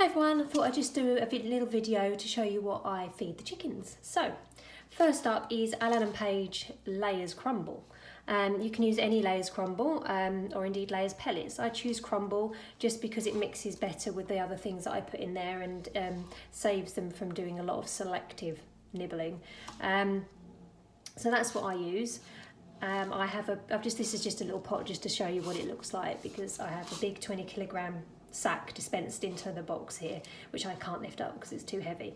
everyone, I thought I'd just do a little video to show you what I feed the chickens. So, first up is Allen & Page Layers Crumble. You can use any Layers Crumble or indeed Layers Pellets. I choose Crumble just because it mixes better with the other things that I put in there and saves them from doing a lot of selective nibbling. So that's what I use. This is just a little pot just to show you what it looks like, because I have a big 20 kilogram sack dispensed into the box here, which I can't lift up because it's too heavy.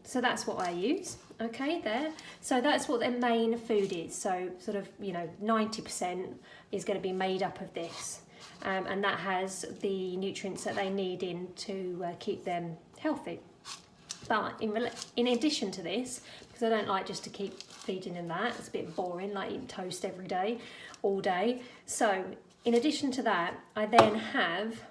So that's what I use. Okay, there. So that's what their main food is. So sort of, 90% is going to be made up of this. And that has the nutrients that they need in to keep them healthy. But in addition to this, because I don't like just to keep feeding them that, it's a bit boring, like eating toast every day, all day. So in addition to that, I then have,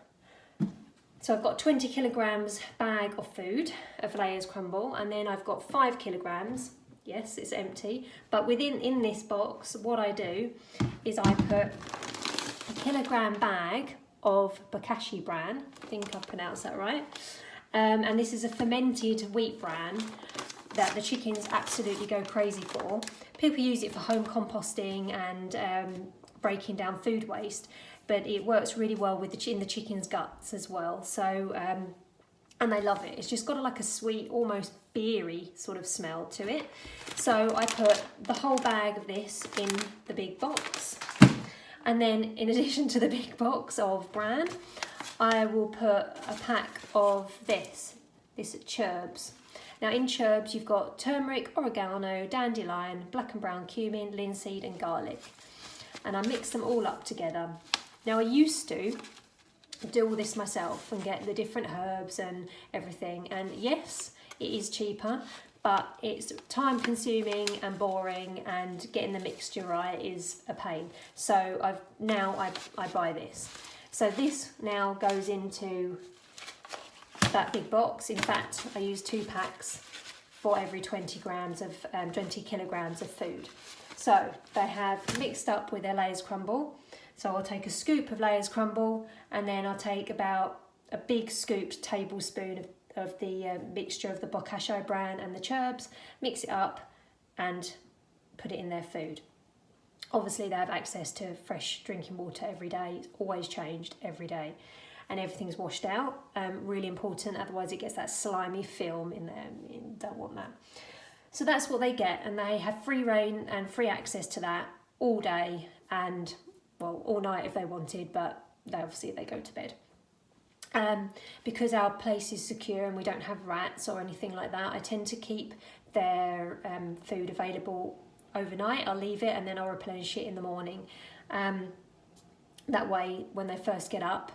so I've got 20 kilograms bag of food, of Layers Crumble, and then I've got 5 kilograms, yes, it's empty, but in this box, what I do is I put a kilogram bag of Bokashi Bran, I think I've pronounced that right, and this is a fermented wheat bran that the chickens absolutely go crazy for. People use it for home composting and breaking down food waste, but it works really well with in the chicken's guts as well. So, and they love it. It's just got like a sweet, almost beery sort of smell to it. So I put the whole bag of this in the big box. And then in addition to the big box of bran, I will put a pack of this Cherbs. Now in Cherbs you've got turmeric, oregano, dandelion, black and brown cumin, linseed and garlic. And I mix them all up together. Now I used to do all this myself and get the different herbs and everything, and yes, it is cheaper, but it's time consuming and boring, and getting the mixture right is a pain. So I buy this. So this now goes into that big box. In fact, I use 2 packs for every 20 kilograms of food. So they have mixed up with their Layers Crumble. So I'll take a scoop of Layers Crumble, and then I'll take about a big scooped tablespoon of the mixture of the Bokashi Bran and the Cherbs, mix it up and put it in their food. Obviously they have access to fresh drinking water every day. It's always changed every day, and everything's washed out. Really important, otherwise it gets that slimy film in there. You don't want that. So that's what they get, and they have free reign and free access to that all day, and well, all night if they wanted, but they go to bed. Because our place is secure and we don't have rats or anything like that, I tend to keep their food available overnight. I'll leave it and then I'll replenish it in the morning. That way, when they first get up,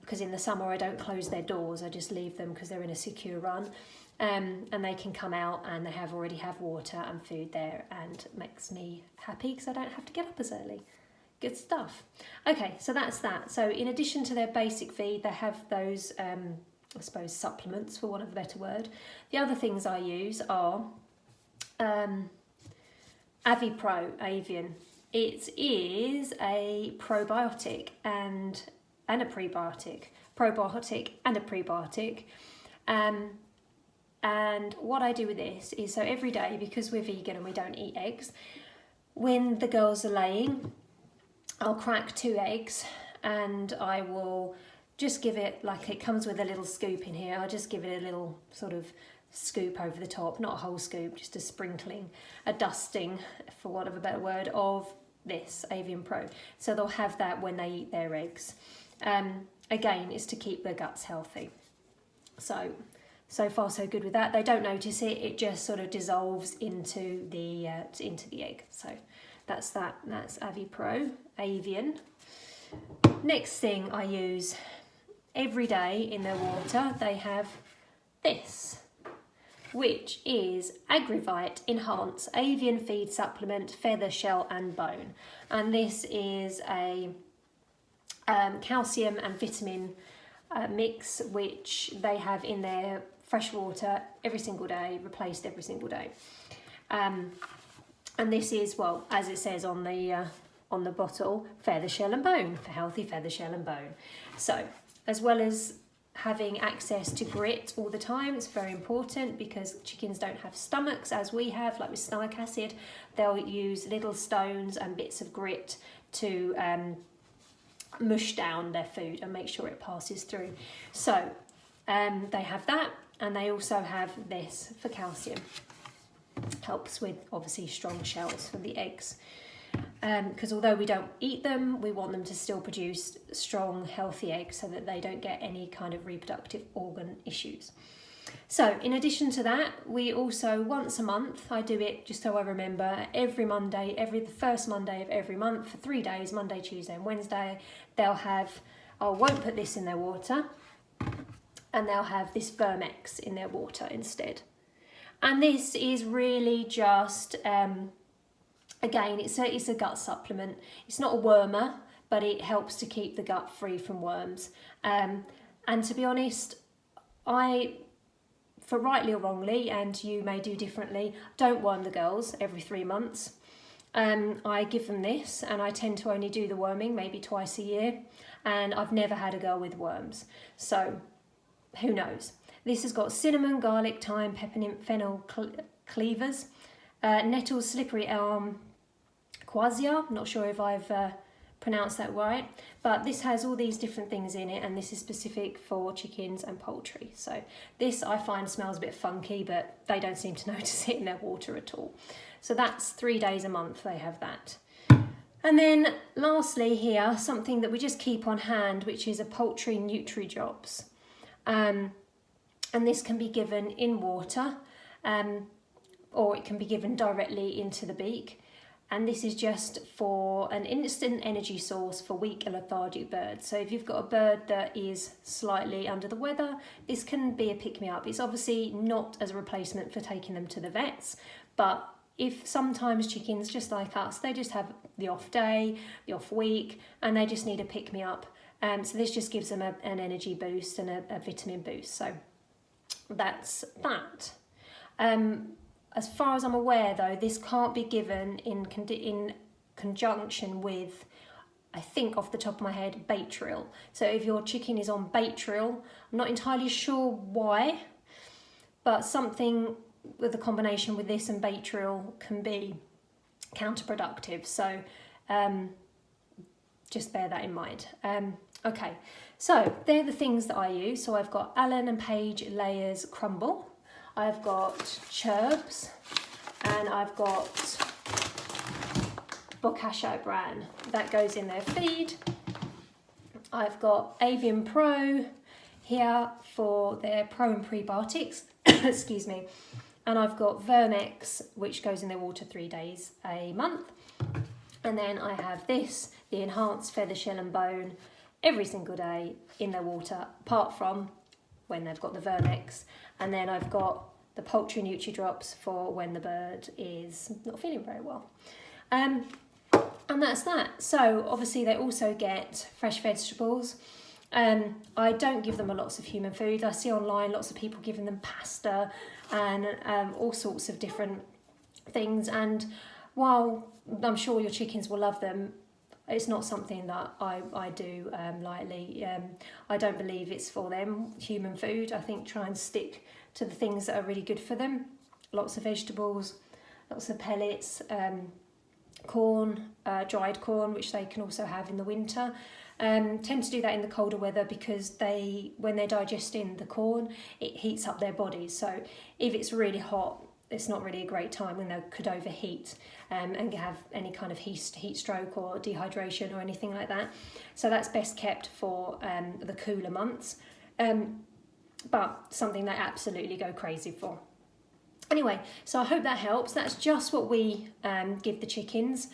because in the summer I don't close their doors, I just leave them because they're in a secure run. And they can come out and they already have water and food there, and it makes me happy because I don't have to get up as early. Good stuff. Okay, so that's that. So in addition to their basic feed, they have those, I suppose, supplements, for want of a better word. The other things I use are Avian. It is a probiotic and a prebiotic. Probiotic and a prebiotic. And what I do with this is, so every day, because we're vegan and we don't eat eggs, when the girls are laying, I'll crack 2 eggs and I will just give it, like, it comes with a little scoop in here, I'll just give it a little sort of scoop over the top, not a whole scoop, just a sprinkling, a dusting, for want of a better word, of this Avian Pro. So they'll have that when they eat their eggs. Again, it's to keep their guts healthy. So far so good with that. They don't notice it, it just sort of dissolves into the egg. So that's that, that's Avian. Next thing I use every day in their water, they have this, which is Agrivite Enhance Avian Feed Supplement, Feather, Shell and Bone. And this is a calcium and vitamin mix, which they have in their fresh water every single day, replaced every single day. And this is, well, as it says on the bottle, feather, shell and bone, for healthy feather, shell and bone. So as well as having access to grit all the time. It's very important because chickens don't have stomachs as we have, like with stomach acid. They'll use little stones and bits of grit to mush down their food and make sure it passes through. So they have that, and they also have this for calcium. Helps with obviously strong shells for the eggs. Because although we don't eat them, we want them to still produce strong, healthy eggs so that they don't get any kind of reproductive organ issues. So in addition to that, we also once a month, I do it just so I remember, every Monday, the first Monday of every month for 3 days, Monday, Tuesday and Wednesday, they'll have, I won't put this in their water, and they'll have this Vermex in their water instead. And this is really just, again, it's a gut supplement. It's not a wormer, but it helps to keep the gut free from worms. And to be honest, I, for rightly or wrongly, and you may do differently, don't worm the girls every 3 months. I give them this, and I tend to only do the worming maybe twice a year, and I've never had a girl with worms. So who knows? This has got cinnamon, garlic, thyme, peppermint, fennel, cleavers, nettles, slippery elm, quassia. I'm not sure if I've pronounced that right, but this has all these different things in it, and this is specific for chickens and poultry. So this I find smells a bit funky, but they don't seem to notice it in their water at all. So that's 3 days a month they have that. And then lastly here, something that we just keep on hand, which is a poultry Nutri drops. And this can be given in water, or it can be given directly into the beak. And this is just for an instant energy source for weak and lethargic birds. So if you've got a bird that is slightly under the weather, this can be a pick-me-up. It's obviously not as a replacement for taking them to the vets, but if sometimes chickens, just like us, they just have the off day, the off week, and they just need a pick-me-up. So this just gives them an energy boost and a vitamin boost. So that's that. As far as I'm aware, though, this can't be given in conjunction with, I think off the top of my head, Baitril. So if your chicken is on Baitril, I'm not entirely sure why, but something with a combination with this and Baitril can be counterproductive. So just bear that in mind. Okay, so they're the things that I use. So I've got Allen and Page Layers Crumble. I've got Churbs, and I've got Bokashi Bran. That goes in their feed. I've got Avian Pro here for their pro and prebiotics, excuse me. And I've got Vermex, which goes in their water 3 days a month. And then I have this, the Enhanced Feather, Shell and Bone, every single day in their water, apart from when they've got the Vermex. And then I've got the Poultry Nutri Drops for when the bird is not feeling very well. And that's that. So obviously they also get fresh vegetables. I don't give them lots of human food. I see online lots of people giving them pasta and all sorts of different things. And while I'm sure your chickens will love them, it's not something that I do lightly. I don't believe it's for them, human food. I think try and stick to the things that are really good for them. Lots of vegetables, lots of pellets, corn, dried corn, which they can also have in the winter. Tend to do that in the colder weather because when they're digesting the corn, it heats up their bodies. So if it's really hot, it's not really a great time when they could overheat and have any kind of heat stroke or dehydration or anything like that. So that's best kept for the cooler months, but something they absolutely go crazy for. Anyway, so I hope that helps. That's just what we give the chickens.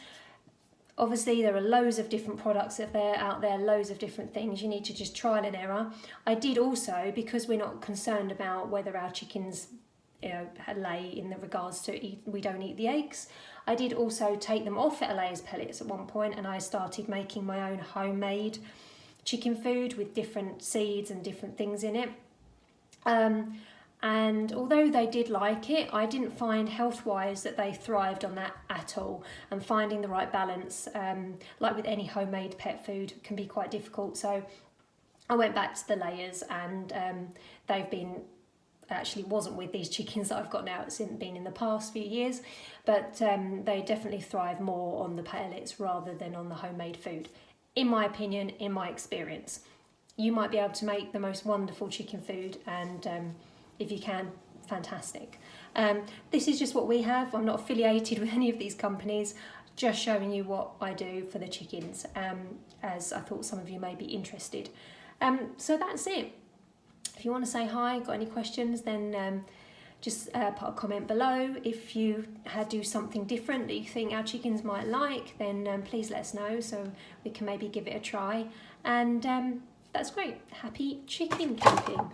Obviously, there are loads of different products out there, loads of different things. You need to just trial and error. I did also, because we're not concerned about whether our chickens lay in the regards to we don't eat the eggs, I did also take them off at layers pellets at one point, and I started making my own homemade chicken food with different seeds and different things in it. And although they did like it, I didn't find health-wise that they thrived on that at all. And finding the right balance, like with any homemade pet food, can be quite difficult. So I went back to the layers, and they've been, actually wasn't with these chickens that I've got now, it's been in the past few years, but they definitely thrive more on the pellets rather than on the homemade food, in my opinion, in my experience. You might be able to make the most wonderful chicken food, and if you can, fantastic. This is just what we have. I'm not affiliated with any of these companies, just showing you what I do for the chickens, as I thought some of you may be interested. So that's it. If you want to say hi, got any questions, then just put a comment below. If you do something different that you think our chickens might like, then please let us know so we can maybe give it a try. And that's great. Happy chicken keeping.